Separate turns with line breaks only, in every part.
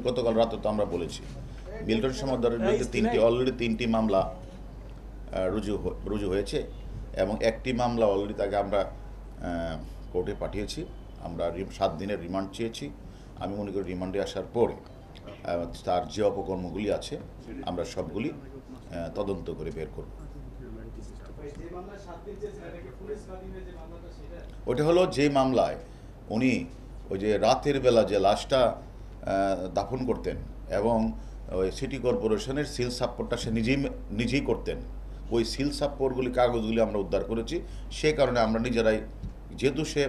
গতকাল রাতে তো আমরা বলেছি মিল্টন সমাদদারের বিরুদ্ধে অলরেডি তিনটি মামলা রুজু হয়েছে এবং একটি মামলা অলরেডি তাকে আমরা কোর্টে পাঠিয়েছি। আমরা 7 দিনের রিমান্ড চেয়েছি। আমি মনে করি রিমান্ডে আসার পরে তার যে অপকর্মগুলি আছে আমরা সবগুলি তদন্ত করে বের করব। ওটা হলো যে মামলায় উনি ওই যে রাতের বেলা যে লাশটা দাফন করতেন এবং ওই সিটি কর্পোরেশনের সিল সাপ্পোর্টটা সে নিজেই করতেন। ওই সিল সাপ্পোর্টগুলি কাগজগুলি আমরা উদ্ধার করেছি। সে কারণে আমরা নিজেরাই, যেহেতু সে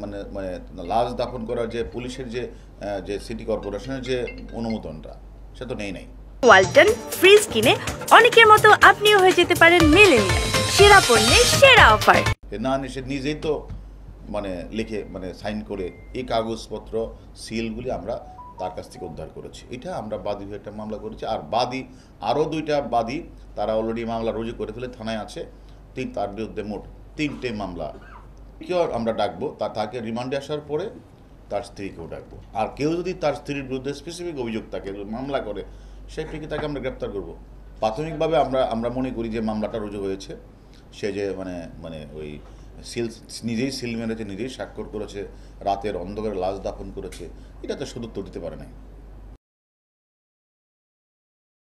মানে মানে লাশ দাফন করার যে পুলিশের যে সিটি কর্পোরেশনের যে অনুমোদনটা সে তো নেই।
ওয়ালটন ফ্রিজ কিনে অনেকের মতো আপনিও হয়ে যেতে পারেন মিলেনিয়াল। সেরা পণ্যের সেরা অফার
না, সে নিজেই তো লিখে সাইন করে এই কাগজপত্র সিলগুলি আমরা তার কাছ থেকে উদ্ধার করেছি। এটা আমরা বাদী হয়ে একটা মামলা করেছি। আর আরও 2টা বাদী তারা অলরেডি মামলা রুজু করে ফেলে, থানায় আছে। তার বিরুদ্ধে মোট 3টে মামলা। কেউ আমরা ডাকবো, তাকে রিমান্ডে আসার পরে তার স্ত্রীকেও ডাকবো। আর কেউ যদি তার স্ত্রীর বিরুদ্ধে স্পেসিফিক অভিযোগ থাকে, মামলা করে, সেটিকে তাকে আমরা গ্রেপ্তার করবো। প্রাথমিকভাবে আমরা মনে করি যে মামলাটা রুজু হয়েছে। সে যে ওই নিজেই সিল মেরেছে, নিজেই স্বাক্ষর করেছে, রাতের অন্ধকারে লাশ দাফন করেছে, এটা তো সদুত্তর দিতে পারে নাই।